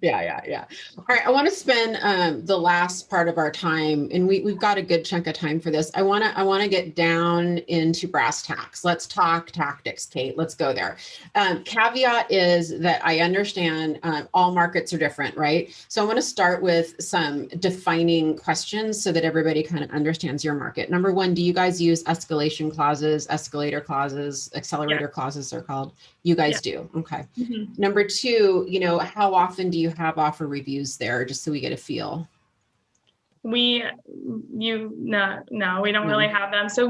A: yeah. All right, I want to spend the last part of our time, and we've got a good chunk of time for this. I want to get down into brass tacks. Let's talk tactics, Kate. Let's go there. Caveat is that I understand all markets are different, right? So I want to start with some defining questions so that everybody kind of understands your market. Number one, do you guys use escalation clauses, escalator clauses, accelerator clauses they're called? You guys do. Okay. Number two, how often do you have offer reviews there, just so we get a feel?
C: No, we don't really have them. So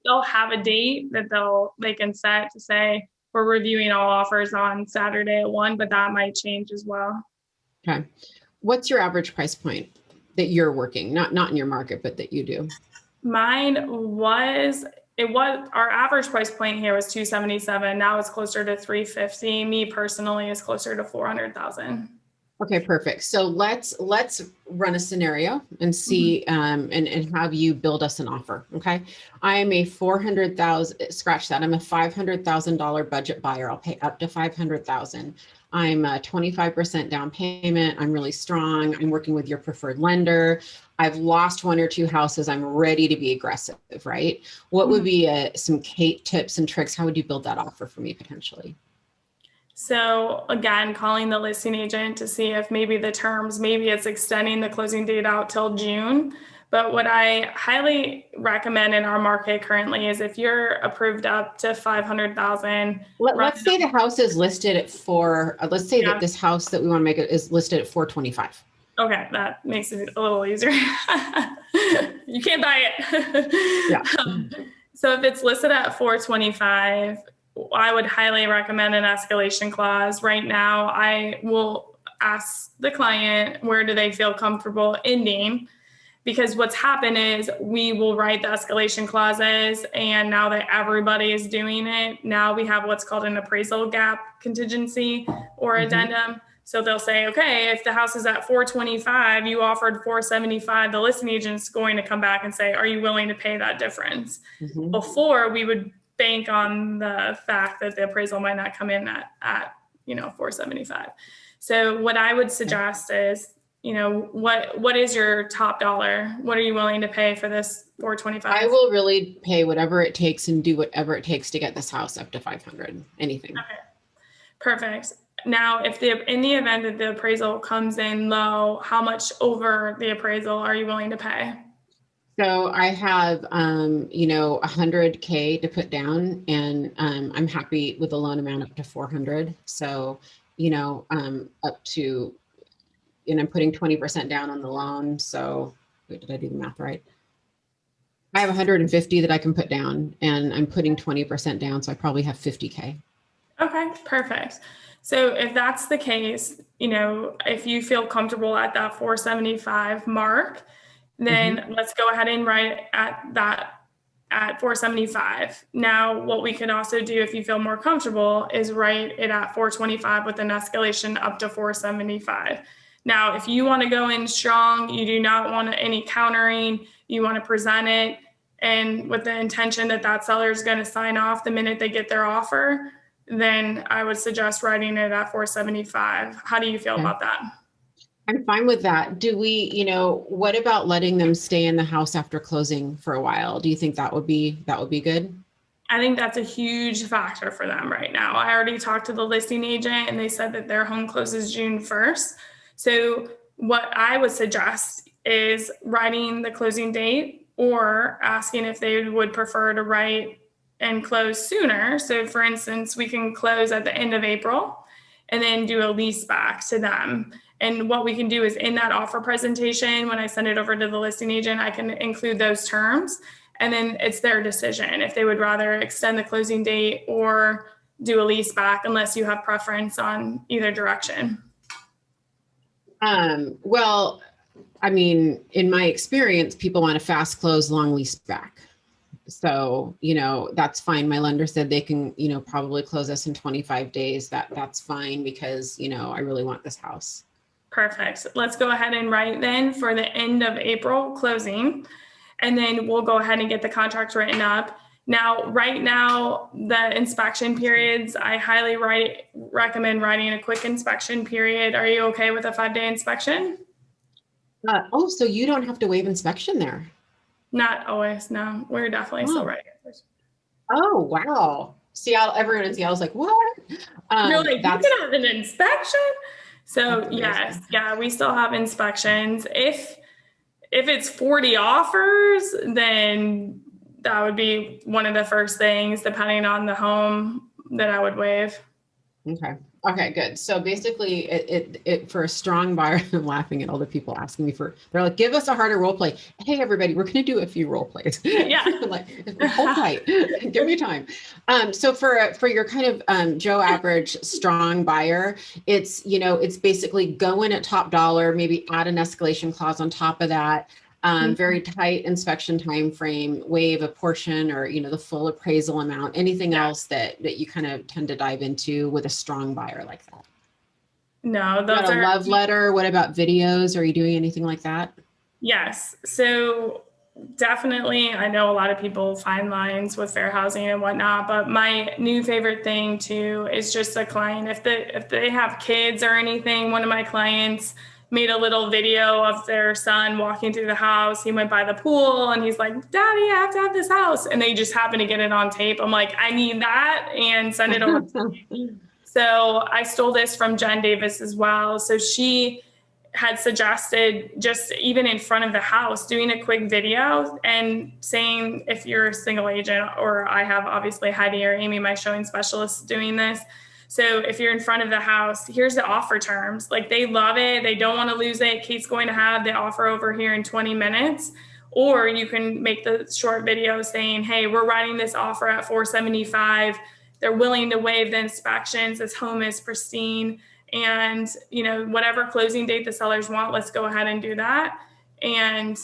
C: they'll have a date that they can set to say, we're reviewing all offers on Saturday at 1, but that might change as well.
A: Okay. What's your average price point that you're working? Not in your market, but that you do?
C: Our average price point here was $277. Now it's closer to $350. Me personally is closer to $400,000.
A: Okay, perfect. So let's run a scenario and see and have you build us an offer. Okay. I am a I'm a $500,000 budget buyer. I'll pay up to $500,000. I'm a 25% down payment. I'm really strong. I'm working with your preferred lender. I've lost 1 or 2 houses. I'm ready to be aggressive, right? What would be some tips and tricks? How would you build that offer for me potentially?
C: So again, calling the listing agent to see if maybe it's extending the closing date out till June. But what I highly recommend in our market currently is if you're approved up to $500,000.
A: Let's say the house is listed at let's say that this house that we want to make it is listed at $425.
C: Okay, that makes it a little easier. You can't buy it.
A: Yeah.
C: So if it's listed at $425, I would highly recommend an escalation clause. Right now, I will ask the client, where do they feel comfortable ending? Because what's happened is we will write the escalation clauses, and now that everybody is doing it, now we have what's called an appraisal gap contingency or addendum. So they'll say, okay, if the house is at $425, you offered $475, the listing agent's going to come back and say, are you willing to pay that difference? Before, we would bank on the fact that the appraisal might not come in at $475. So what I would suggest is, what is your top dollar? What are you willing to pay for this $425?
A: I will really pay whatever it takes and do whatever it takes to get this house up to $500. Anything. Okay.
C: Perfect. Now, in the event that the appraisal comes in low, how much over the appraisal are you willing to pay?
A: So I have, $100K to put down, and I'm happy with a loan amount up to 400. So, up to, and I'm putting 20% down on the loan. So wait, did I do the math right? I have 150 that I can put down, and I'm putting 20% down. So I probably have 50K. Okay,
C: perfect. So if that's the case, if you feel comfortable at that 475 mark, then let's go ahead and write at 475. Now, what we can also do, if you feel more comfortable, is write it at 425 with an escalation up to 475. Now, if you want to go in strong, you do not want any countering, you want to present it, and with the intention that seller is going to sign off the minute they get their offer, then I would suggest writing it at 475. How do you feel about that?
A: I'm fine with that. Do we, what about letting them stay in the house after closing for a while? Do you think that would be good?
C: I think that's a huge factor for them right now. I already talked to the listing agent, and they said that their home closes June 1st. So what I would suggest is writing the closing date or asking if they would prefer to write and close sooner. So for instance, we can close at the end of April and then do a lease back to them. And what we can do is in that offer presentation, when I send it over to the listing agent, I can include those terms, and then it's their decision if they would rather extend the closing date or do a lease back, unless you have preference on either direction.
A: Well, I mean, in my experience, people want a fast close, long lease back. So, that's fine. My lender said they can, probably close us in 25 days. That's fine because, I really want this house.
C: Perfect. Let's go ahead and write then for the end of April closing, and then we'll go ahead and get the contract written up. Now, right now, the inspection periods, I highly recommend writing a quick inspection period. Are you okay with a 5-day inspection?
A: So you don't have to waive inspection there?
C: Not always, no. We're definitely still writing it.
A: Oh, wow. Seattle, everyone in Seattle's like, what?
C: You're like, you
A: That's
C: can have an inspection. So
A: that's
C: yes,
A: amazing.
C: yeah, we still have inspections. If it's 40 offers, then that would be one of the first things, depending on the home, that I would waive.
A: Okay. Okay, good. So basically it for a strong buyer, I'm laughing at all the people asking me they're like, give us a harder role play. Hey, everybody, we're going to do a few role plays.
C: Yeah.
A: Like, hold tight, give me time. So for your kind of Joe average strong buyer, it's basically go in at top dollar, maybe add an escalation clause on top of that. Very tight inspection time frame, waive a portion or the full appraisal amount. Anything else that you kind of tend to dive into with a strong buyer like that?
C: No,
A: Got
C: those
A: a
C: are
A: love letter? What about videos? Are you doing anything like that?
C: yes. So definitely, I know a lot of people find lines with fair housing and whatnot, but my new favorite thing too is just a client. If they have kids or anything, one of my clients made a little video of their son walking through the house. He went by the pool and he's like, Daddy, I have to have this house. And they just happen to get it on tape. I'm like, I need that and send it over. So I stole this from Jen Davis as well. So she had suggested just even in front of the house doing a quick video and saying, if you're a single agent, or I have obviously Heidi or Amy, my showing specialists, doing this. So if you're in front of the house, here's the offer terms. Like, they love it. They don't want to lose it. Kate's going to have the offer over here in 20 minutes. Or you can make the short video saying, hey, we're writing this offer at $475. They're willing to waive the inspections. This home is pristine. And, whatever closing date the sellers want, let's go ahead and do that and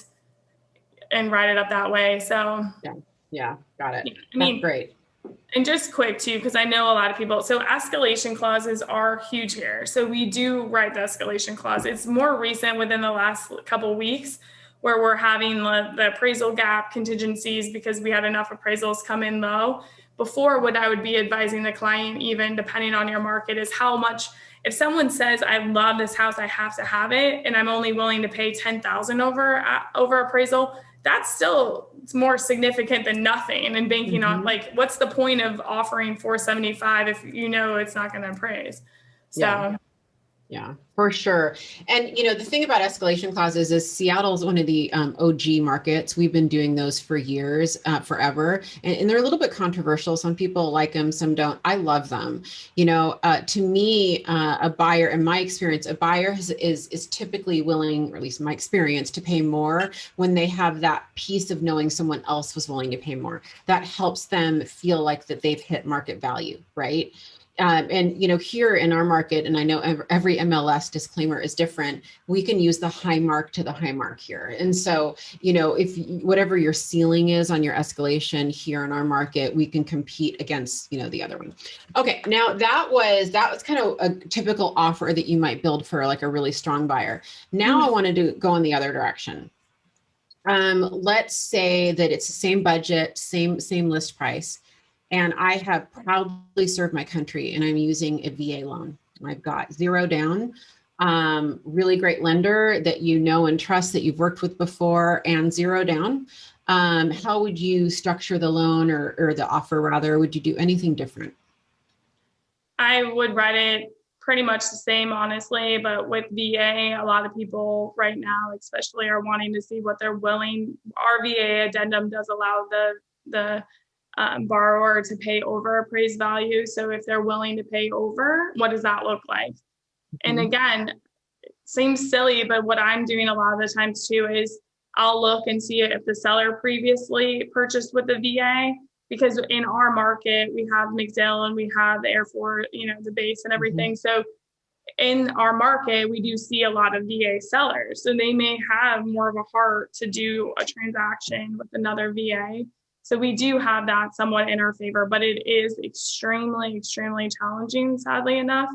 C: write it up that way. So
A: Yeah, got it.
C: I mean,
A: that's great.
C: And just quick too, because I know a lot of people, so escalation clauses are huge here. So we do write the escalation clause. It's more recent within the last couple of weeks where we're having the appraisal gap contingencies because we had enough appraisals come in low. Before, what I would be advising the client, even depending on your market, is how much, if someone says, I love this house, I have to have it, and I'm only willing to pay $10,000 over appraisal, that's still more significant than nothing. And banking on, like, what's the point of offering $475 if it's not going to appraise? So
A: Yeah, for sure. And, the thing about escalation clauses is Seattle's one of the OG markets. We've been doing those for years, forever. And they're a little bit controversial. Some people like them, some don't. I love them. To me, a buyer, in my experience, a buyer is typically willing, or at least in my experience, to pay more when they have that piece of knowing someone else was willing to pay more. That helps them feel like that they've hit market value, right? And here in our market, and I know every MLS disclaimer is different, we can use the high mark to the high mark here. And so, if whatever your ceiling is on your escalation here in our market, we can compete against, the other one. Okay, now that was kind of a typical offer that you might build for like a really strong buyer. Now I wanted to go in the other direction. Let's say that it's the same budget, same list price. And I have proudly served my country and I'm using a VA loan. I've got zero down, really great lender that and trust that you've worked with before, and zero down. How would you structure the loan or the offer rather? Would you do anything different?
C: I would write it pretty much the same, honestly, but with VA, a lot of people right now, especially, are wanting to see what they're willing. Our VA addendum does allow the borrower to pay over appraised value. So if they're willing to pay over, what does that look like? And again, seems silly, but what I'm doing a lot of the times too is I'll look and see if the seller previously purchased with the VA, because in our market, we have McDill and we have the Air Force, the base and everything. So in our market, we do see a lot of VA sellers. So they may have more of a heart to do a transaction with another VA. So we do have that somewhat in our favor, but it is extremely, extremely challenging, sadly enough.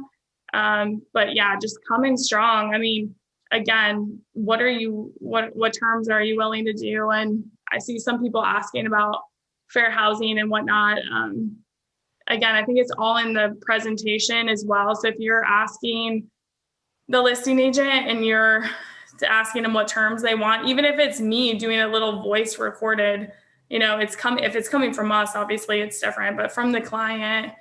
C: But yeah, just coming strong. I mean, again, what terms are you willing to do? And I see some people asking about fair housing and whatnot. Again, I think it's all in the presentation as well. So if you're asking the listing agent and you're asking them what terms they want, even if it's me doing a little voice recorded if it's coming from us, obviously it's different, but from the client,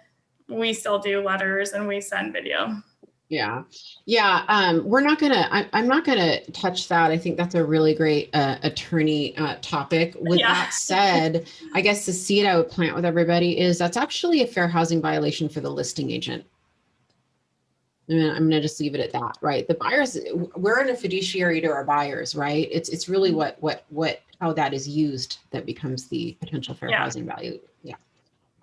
C: we still do letters and we send video.
A: Yeah. Yeah. I'm not going to touch that. I think that's a really great attorney topic. With that said, I guess the seed I would plant with everybody is that's actually a fair housing violation for the listing agent. And I'm going to just leave it at that, right? The buyers, we're in a fiduciary to our buyers, right? It's really how that is used that becomes the potential fair housing value. Yeah.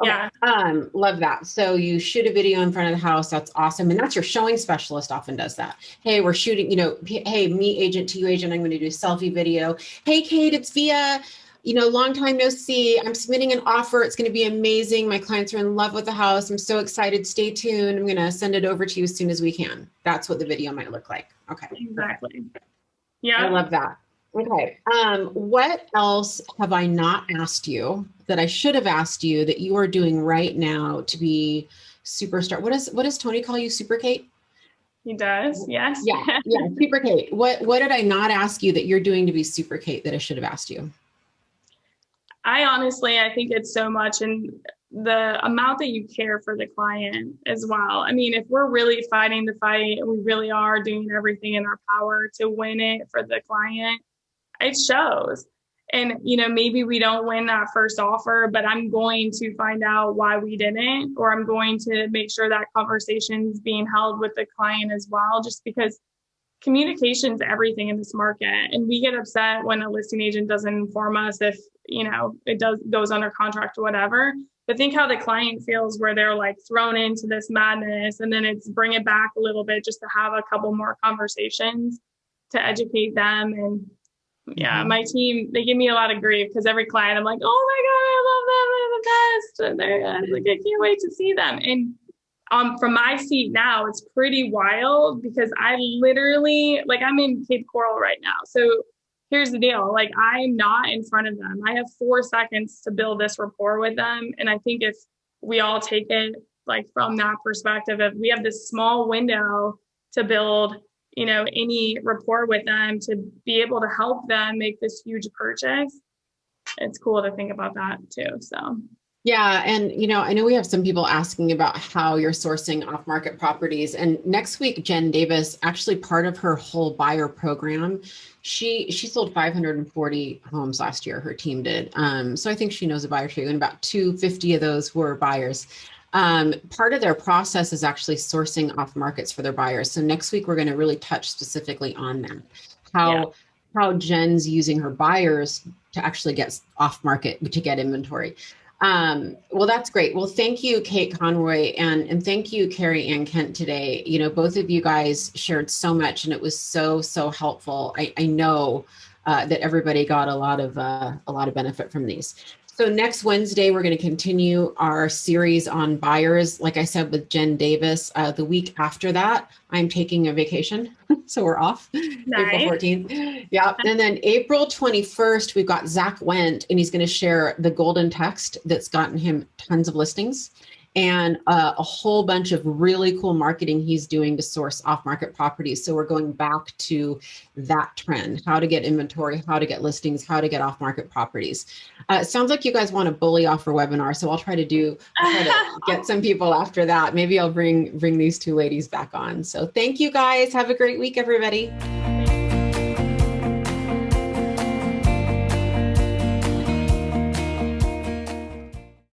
A: Okay. Yeah. Love that. So you shoot a video in front of the house. That's awesome. And that's your showing specialist often does that. Hey, we're shooting, hey, me agent to you agent, I'm going to do a selfie video. Hey, Kate, it's Vija, long time no see. I'm submitting an offer. It's going to be amazing. My clients are in love with the house. I'm so excited. Stay tuned. I'm going to send it over to you as soon as we can. That's what the video might look like. Okay.
C: Exactly. Yeah.
A: I love that. Okay. What else have I not asked you that I should have asked you that you are doing right now to be superstar? What does Tony call you? Super Kate?
C: He does. Yes.
A: Yeah. Super Kate. What did I not ask you that you're doing to be Super Kate that I should have asked you?
C: I think it's so much in the amount that you care for the client as well. I mean, if we're really fighting the fight and we really are doing everything in our power to win it for the client, it shows. And, maybe we don't win that first offer, but I'm going to find out why we didn't, or I'm going to make sure that conversation's being held with the client as well, just because communication's everything in this market. And we get upset when a listing agent doesn't inform us if, it goes under contract or whatever. But think how the client feels where they're like thrown into this madness, and then it's bring it back a little bit just to have a couple more conversations to educate them. And my team, they give me a lot of grief because every client, I'm like, oh my God, I love them. They're the best. And I can't wait to see them. And from my seat now, it's pretty wild because I literally, I'm in Cape Coral right now. So here's the deal. I'm not in front of them. I have 4 seconds to build this rapport with them. And I think if we all take it from that perspective, if we have this small window to build any rapport with them to be able to help them make this huge purchase, it's cool to think about that too. So.
A: Yeah. And, I know we have some people asking about how you're sourcing off-market properties. And next week, Jen Davis, actually part of her whole buyer program, she sold 540 homes last year. Her team did. So I think she knows a buyer too. And about 250 of those were buyers. Part of their process is actually sourcing off markets for their buyers. So next week, we're going to really touch specifically on that, how Jen's using her buyers to actually get off market to get inventory. Well, that's great. Well, thank you, Kate Conroy, and thank you, Carrie Ann Kent today. Both of you guys shared so much and it was so, so helpful. I know that everybody got a lot of benefit from these. So next Wednesday, we're going to continue our series on buyers, like I said, with Jen Davis. The week after that, I'm taking a vacation. So we're off April 14th. Yeah. And then April 21st, we've got Zach Wendt, and he's going to share the golden text that's gotten him tons of listings and a whole bunch of really cool marketing he's doing to source off-market properties. So we're going back to that trend, how to get inventory, how to get listings, how to get off-market properties. It sounds like you guys want a bully offer webinar. So I'll try to get some people after that. Maybe I'll bring these two ladies back on. So thank you guys. Have a great week, everybody.